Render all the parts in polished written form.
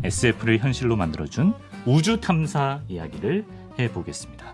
SF를 현실로 만들어준 우주 탐사 이야기를 해보겠습니다.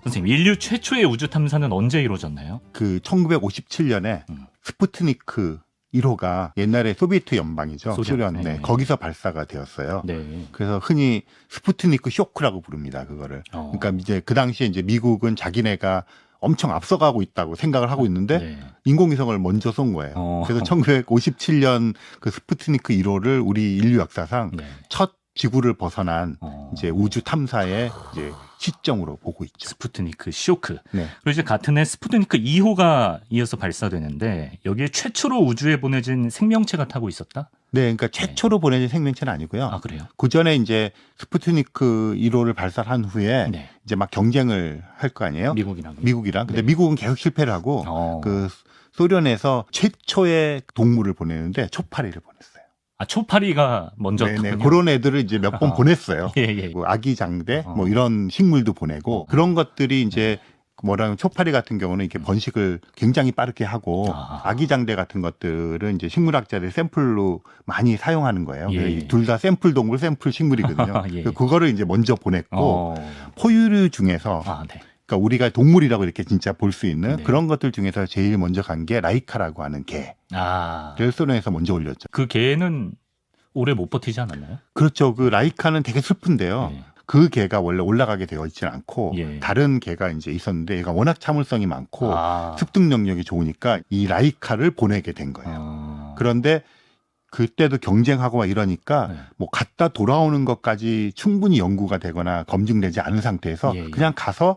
선생님, 인류 최초의 우주 탐사는 언제 이루어졌나요? 그 1957년에 스푸트니크 1호가 옛날에 소비에트 연방이죠. 소련. 네. 거기서 발사가 되었어요. 네. 그래서 흔히 스푸트니크 쇼크라고 부릅니다. 그거를. 그러니까 이제 그 당시에 이제 미국은 자기네가 엄청 앞서가고 있다고 생각을 하고 있는데 네. 인공위성을 먼저 쏜 거예요. 그래서 1957년 그 스푸트니크 1호를 우리 인류 역사상 네. 첫 지구를 벗어난 이제 우주 탐사의 이제 시점으로 보고 있죠. 스푸트니크 쇼크. 네. 그리고 이제 같은 해 스푸트니크 2호가 이어서 발사되는데 여기에 최초로 우주에 보내진 생명체가 타고 있었다? 네, 그러니까 최초로 보내진 생명체는 아니고요. 아, 그래요? 그 전에 이제 스푸트니크 1호를 발사한 후에 네. 이제 막 경쟁을 할 거 아니에요? 미국이랑. 근데 네. 미국은 계속 실패를 하고 그 소련에서 최초의 동물을 보내는데 초파리를 보냈어요. 아, 초파리가 먼저 네네. 그런 애들을 이제 몇 번 보냈어요. 예. 뭐 아기 장대 뭐 이런 식물도 보내고 그런 것들이 이제 뭐라면 초파리 같은 경우는 이렇게 번식을 굉장히 빠르게 하고 아기 장대 같은 것들은 이제 식물학자들 샘플로 많이 사용하는 거예요. 예. 둘 다 샘플 동물, 샘플 식물이거든요. 예. 그거를 이제 먼저 보냈고 포유류 중에서 네. 그러니까 우리가 동물이라고 이렇게 진짜 볼 수 있는 네. 그런 것들 중에서 제일 먼저 간 게 라이카라고 하는 개를 소련에서 먼저 올렸죠. 그 개는 오래 못 버티지 않았나요? 그렇죠. 그 라이카는 되게 슬픈데요. 네. 그 개가 원래 올라가게 되어 있지는 않고 예. 다른 개가 이제 있었는데 얘가 워낙 참을성이 많고 습득 능력이 좋으니까 이 라이카를 보내게 된 거예요. 그런데 그때도 경쟁하고 막 이러니까 뭐 갔다 돌아오는 것까지 충분히 연구가 되거나 검증되지 않은 상태에서 그냥 가서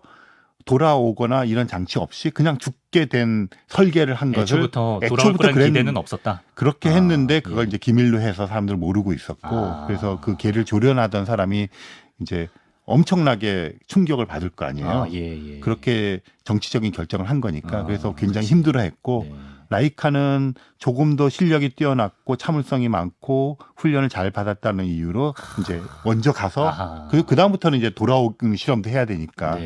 돌아오거나 이런 장치 없이 그냥 죽게 된 설계를 한 것을 애초부터 돌아올 거라는 기대는 없었다. 그렇게 했는데 그걸 이제 기밀로 해서 사람들 모르고 있었고 그래서 그 개를 조련하던 사람이 이제 엄청나게 충격을 받을 거 아니에요. 그렇게 정치적인 결정을 한 거니까 그래서 굉장히 힘들어했고 라이카는 조금 더 실력이 뛰어났고 참을성이 많고 훈련을 잘 받았다는 이유로 이제 먼저 가서 그 다음부터는 이제 돌아오는 실험도 해야 되니까.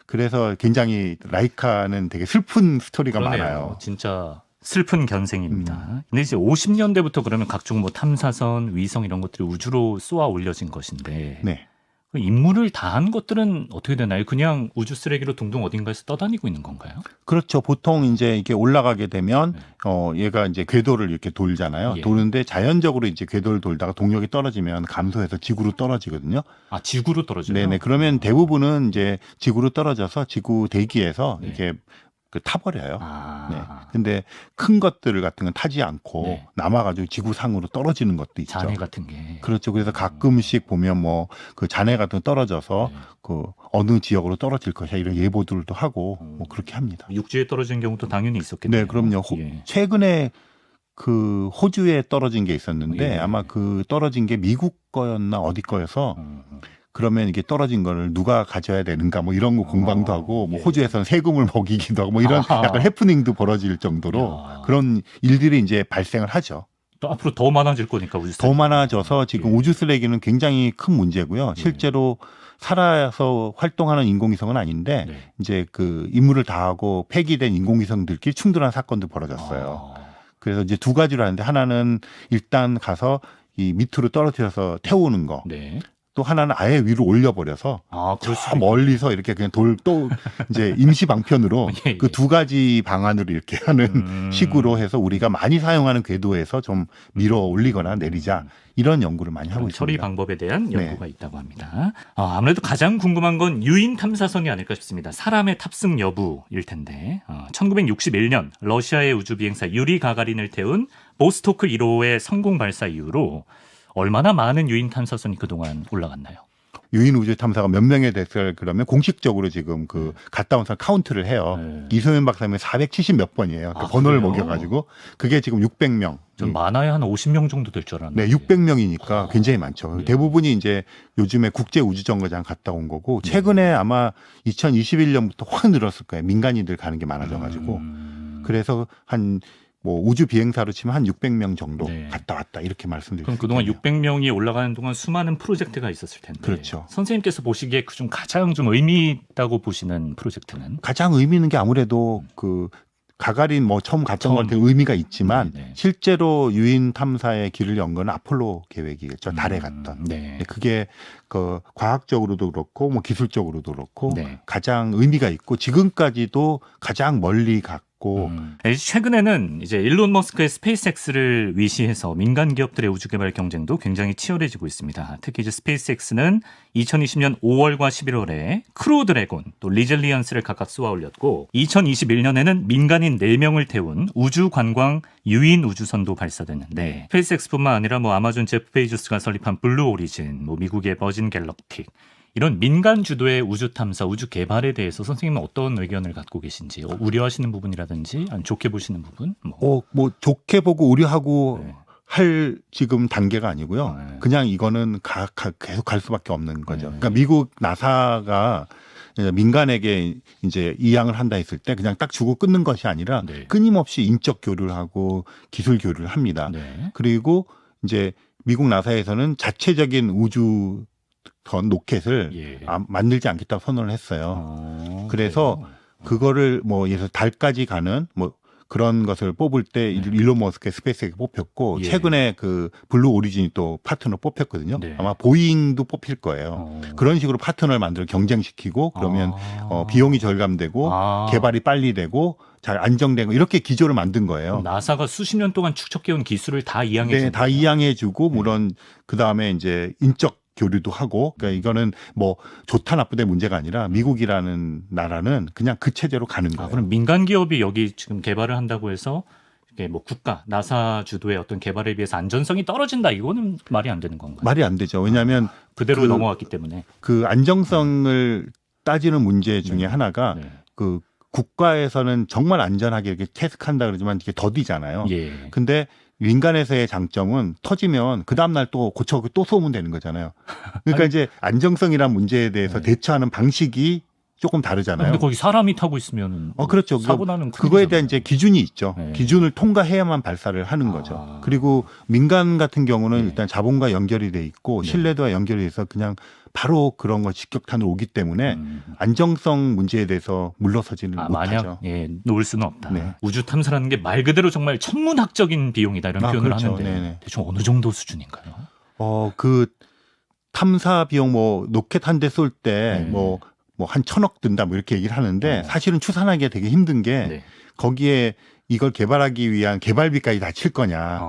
그래서 굉장히 라이카는 되게 슬픈 스토리가 그러네요. 많아요. 진짜 슬픈 견생입니다. 근데 이제 50년대부터 그러면 각종 뭐 탐사선, 위성 이런 것들이 우주로 쏘아 올려진 것인데 네. 그 임무를 다한 것들은 어떻게 되나요? 그냥 우주 쓰레기로 둥둥 어딘가에서 떠다니고 있는 건가요? 그렇죠. 보통 이제 이게 올라가게 되면 얘가 이제 궤도를 이렇게 돌잖아요. 도는데 자연적으로 이제 궤도를 돌다가 동력이 떨어지면 감소해서 지구로 떨어지거든요. 아, 지구로 떨어져요? 네네. 그러면 대부분은 이제 지구로 떨어져서 지구 대기에서 이렇게 타버려요. 네. 근데 큰 것들 같은 건 타지 않고 남아가지고 지구상으로 떨어지는 것도 있죠. 잔해 같은 게. 그렇죠. 그래서 가끔씩 보면 뭐 그 잔해 같은 거 떨어져서 그 어느 지역으로 떨어질 것이야 이런 예보들도 하고 뭐 그렇게 합니다. 육지에 떨어진 경우도 당연히 있었겠네요. 네, 그럼요. 최근에 그 호주에 떨어진 게 있었는데 아마 그 떨어진 게 미국 거였나 어디 거여서 그러면 이게 떨어진 거를 누가 가져야 되는가 뭐 이런 거 공방도 하고 뭐 호주에서는 세금을 먹이기도 하고 뭐 이런 약간 해프닝도 벌어질 정도로 그런 일들이 이제 발생을 하죠. 또 앞으로 더 많아질 거니까 우주 쓰레기. 더 많아져서 지금 우주 쓰레기는 굉장히 큰 문제고요. 실제로 살아서 활동하는 인공위성은 아닌데 이제 그 임무를 다하고 폐기된 인공위성들끼리 충돌한 사건도 벌어졌어요. 그래서 이제 두 가지로 하는데 하나는 일단 가서 이 밑으로 떨어뜨려서 태우는 거. 또 하나는 아예 위로 올려버려서 저 멀리서 이렇게 그냥 또 이제 임시 방편으로 그 두 가지 방안으로 이렇게 하는 식으로 해서 우리가 많이 사용하는 궤도에서 좀 밀어 올리거나 내리자 이런 연구를 많이 하고 있습니다. 처리 방법에 대한 연구가 있다고 합니다. 아무래도 가장 궁금한 건 유인 탐사선이 아닐까 싶습니다. 사람의 탑승 여부일 텐데 1961년 러시아의 우주 비행사 유리 가가린을 태운 보스토크 1호의 성공 발사 이후로 얼마나 많은 유인 탐사선이 그동안 올라갔나요? 유인 우주 탐사가 몇 명에 됐을 그러면 공식적으로 지금 그 갔다 온 사람 카운트를 해요. 이소연 박사님이 470 몇 번이에요. 그 번호를 먹여가지고 그게 지금 600명. 전 많아야 한 50명 정도 될 줄 알았는데. 네, 600명이니까 굉장히 많죠. 대부분이 이제 요즘에 국제 우주정거장 갔다 온 거고 최근에 아마 2021년부터 확 늘었을 거예요. 민간인들 가는 게 많아져가지고 그래서 한 뭐 우주 비행사로 치면 한 600명 정도 갔다 왔다 이렇게 말씀드릴 수 있겠네요. 그럼 그동안 600명이 올라가는 동안 수많은 프로젝트가 있었을 텐데. 그렇죠. 선생님께서 보시기에 그중 가장 좀 의미 있다고 보시는 프로젝트는? 가장 의미 있는 게 아무래도 그 가가린 뭐 처음 갔던 것한테 의미가 있지만 네네. 실제로 유인 탐사의 길을 연 건 아폴로 계획이겠죠. 달에 갔던. 네. 근데 그게 그 과학적으로도 그렇고 뭐 기술적으로도 그렇고 네. 가장 의미가 있고 지금까지도 가장 멀리 갔고 최근에는 이제 일론 머스크의 스페이스X를 위시해서 민간 기업들의 우주 개발 경쟁도 굉장히 치열해지고 있습니다. 특히 이제 스페이스X는 2020년 5월과 11월에 크루 드래곤 또 리젤리언스를 각각 쏘아 올렸고 2021년에는 민간인 4명을 태운 우주 관광 유인 우주선도 발사됐는데 스페이스X뿐만 아니라 뭐 아마존 제프 베이조스가 설립한 블루 오리진, 뭐 미국의 버진 갤럭틱 이런 민간 주도의 우주 탐사, 우주 개발에 대해서 선생님은 어떤 의견을 갖고 계신지 우려하시는 부분이라든지 아니면 좋게 보시는 부분? 뭐 좋게 보고 우려하고 네. 할 지금 단계가 아니고요. 네. 그냥 이거는 계속 갈 수밖에 없는 거죠. 네. 그러니까 미국 나사가 민간에게 이제 이양을 한다 했을 때 그냥 딱 주고 끊는 것이 아니라 네. 끊임없이 인적 교류를 하고 기술 교류를 합니다. 네. 그리고 이제 미국 나사에서는 자체적인 우주 전 로켓을 예. 만들지 않겠다고 선언을 했어요. 그래서 그래요? 그거를 뭐 예를 들어 달까지 가는 뭐 그런 것을 뽑을 때 일론 머스크의 스페이스X가 뽑혔고 예. 최근에 그 블루 오리진이 또 파트너 뽑혔거든요. 네. 아마 보잉도 뽑힐 거예요. 그런 식으로 파트너를 만들어 경쟁시키고 그러면 비용이 절감되고 개발이 빨리 되고 잘 안정되고 이렇게 기조를 만든 거예요. 나사가 수십 년 동안 축적해온 기술을 다 이양해 준 네, 다 이양해주고 물론 그 다음에 이제 인적 교류도 하고 그러니까 이거는 뭐 좋다 나쁘다 문제가 아니라 미국이라는 나라는 그냥 그 체제로 가는 거예요. 그럼 민간 기업이 여기 지금 개발을 한다고 해서 이게 뭐 국가 나사 주도의 어떤 개발에 비해서 안전성이 떨어진다 이거는 말이 안 되는 건가요? 말이 안 되죠. 왜냐하면 그대로 넘어왔기 때문에 그 안정성을 따지는 문제 중에 하나가 네. 그 국가에서는 정말 안전하게 이렇게 테스트한다 그러지만 이게 더디잖아요. 예. 근데 민간에서의 장점은 터지면 그 다음날 또 고쳐서 또 쏘면 되는 거잖아요. 그러니까 이제 안정성이란 문제에 대해서 대처하는 방식이 조금 다르잖아요. 근데 거기 사람이 타고 있으면 그렇죠. 사고 나는 그거에 대한 이제 기준이 있죠. 네. 기준을 통과해야만 발사를 하는 거죠. 그리고 민간 같은 경우는 네. 일단 자본과 연결이 돼 있고 네. 신뢰도와 연결이 돼서 그냥 바로 그런 거 직격탄으로 오기 때문에 안정성 문제에 대해서 물러서지는 못하죠. 만약 놓을 수는 없다. 네. 우주 탐사라는 게 말 그대로 정말 천문학적인 비용이다 이런 표현을 그렇죠. 하는데 네네. 대충 어느 정도 수준인가요? 그 탐사 비용 뭐 로켓 한 대 쏠 때 네. 뭐 한 1,000억 든다 뭐 이렇게 얘기를 하는데 사실은 추산하기가 되게 힘든 게 네. 거기에 이걸 개발하기 위한 개발비까지 다 칠 거냐.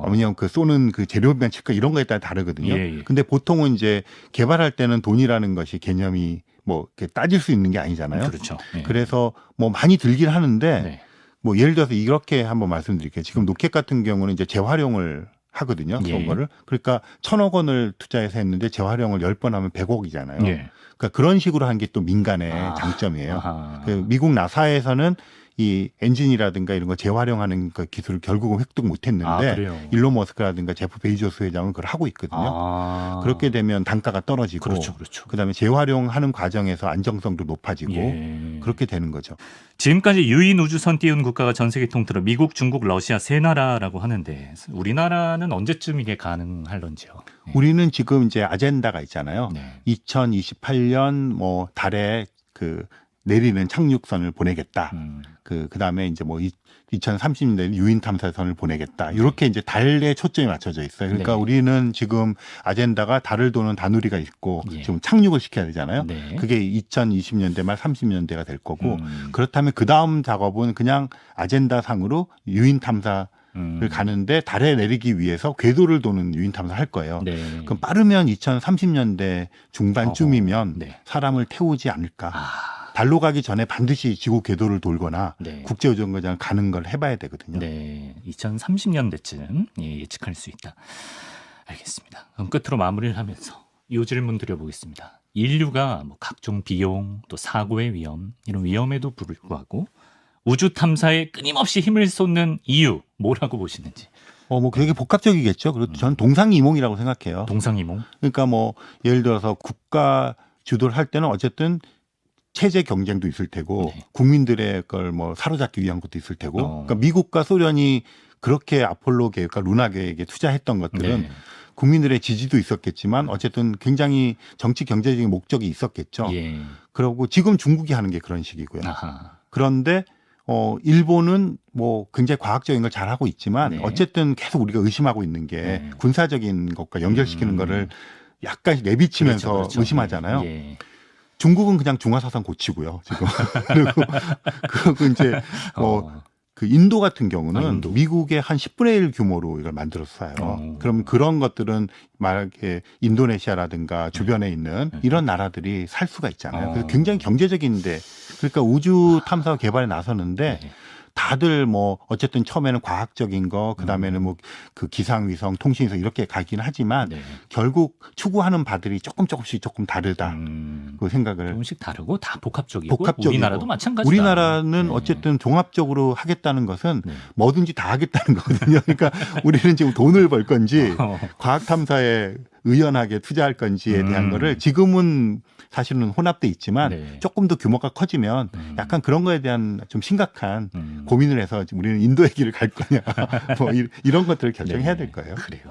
왜냐면 그 쏘는 그 재료비만 칠까 이런 거에 따라 다르거든요. 예. 근데 보통은 이제 개발할 때는 돈이라는 것이 개념이 뭐 이렇게 따질 수 있는 게 아니잖아요. 그렇죠. 예. 그래서 뭐 많이 들긴 하는데 네. 뭐 예를 들어서 이렇게 한번 말씀드릴게요. 지금 로켓 같은 경우는 이제 재활용을 하거든요. 그런 예. 거를. 그러니까 1,000억 원을 투자해서 했는데 재활용을 10번 하면 100억이잖아요. 예. 그러니까 그런 식으로 한 게 또 민간의 장점이에요. 아하. 그 미국 나사에서는 이 엔진이라든가 이런 거 재활용하는 그 기술을 결국은 획득 못했는데 그래요? 일론 머스크라든가 제프 베이조스 회장은 그걸 하고 있거든요. 그렇게 되면 단가가 떨어지고 그렇죠, 그렇죠. 그다음에 재활용하는 과정에서 안정성도 높아지고 예. 그렇게 되는 거죠. 지금까지 유인 우주선 띄운 국가가 전 세계 통틀어 미국, 중국, 러시아 세 나라라고 하는데 우리나라는 언제쯤 이게 가능할런지요? 우리는 지금 이제 아젠다가 있잖아요. 네. 2028년 뭐 달에 그 내리는 착륙선을 보내겠다. 그다음에 이제 뭐 2030년대 유인 탐사선을 보내겠다. 이렇게 이제 달에 초점이 맞춰져 있어요. 그러니까 네. 우리는 지금 아젠다가 달을 도는 다누리가 있고 예. 지금 착륙을 시켜야 되잖아요. 네. 그게 2020년대 말 30년대가 될 거고 그렇다면 그 다음 작업은 그냥 아젠다 상으로 유인 탐사 를 가는데 달에 내리기 위해서 궤도를 도는 유인 탐사를 할 거예요. 네. 그럼 빠르면 2030년대 중반쯤이면 네. 사람을 태우지 않을까. 달로 가기 전에 반드시 지구 궤도를 돌거나 네. 국제우정거장을 가는 걸 해봐야 되거든요. 네, 2030년대쯤 예측할 수 있다. 알겠습니다. 그럼 끝으로 마무리를 하면서 이 질문 드려보겠습니다. 인류가 뭐 각종 비용 또 사고의 위험 이런 위험에도 불구하고 우주 탐사에 끊임없이 힘을 쏟는 이유 뭐라고 보시는지. 뭐 되게 복합적이겠죠. 그리고 저는 동상이몽이라고 생각해요. 동상이몽. 그러니까 뭐 예를 들어서 국가 주도를 할 때는 어쨌든 체제 경쟁도 있을 테고 네. 국민들의 걸 뭐 사로잡기 위한 것도 있을 테고 그러니까 미국과 소련이 그렇게 아폴로 계획과 루나 계획에 투자했던 것들은 네. 국민들의 지지도 있었겠지만 어쨌든 굉장히 정치 경제적인 목적이 있었겠죠. 예. 그러고 지금 중국이 하는 게 그런 식이고요. 아하. 그런데 일본은 뭐 굉장히 과학적인 걸 잘하고 있지만 네. 어쨌든 계속 우리가 의심하고 있는 게 네. 군사적인 것과 연결시키는 거를 약간 내비치면서 그렇죠. 의심하잖아요. 예. 중국은 그냥 중화사상 고치고요, 지금. 그리고 이제 어. 그 인도 같은 경우는 인도. 미국의 한 10분의 1 규모로 이걸 만들었어요. 그럼 그런 것들은 만약에 인도네시아라든가 주변에 있는 이런 나라들이 살 수가 있잖아요. 그래서 굉장히 경제적인데 그러니까 우주 탐사 개발에 나서는데 네. 다들 뭐 어쨌든 처음에는 과학적인 거 그다음에는 뭐 그 기상위성, 통신위성 이렇게 가긴 하지만 네. 결국 추구하는 바들이 조금씩 조금 다르다. 그 생각을 조금씩 다르고 다 복합적이고 복합적이고. 우리나라도 마찬가지다. 우리나라는 네. 어쨌든 종합적으로 하겠다는 것은 네. 뭐든지 다 하겠다는 거거든요. 그러니까 우리는 지금 돈을 벌 건지 어. 과학 탐사에 의연하게 투자할 건지에 대한 거를 지금은 사실은 혼합돼 있지만 네. 조금 더 규모가 커지면 약간 그런 거에 대한 좀 심각한 고민을 해서 우리는 인도의 길을 갈 거냐 뭐 이런 것들을 결정해야 될 거예요. 그래요.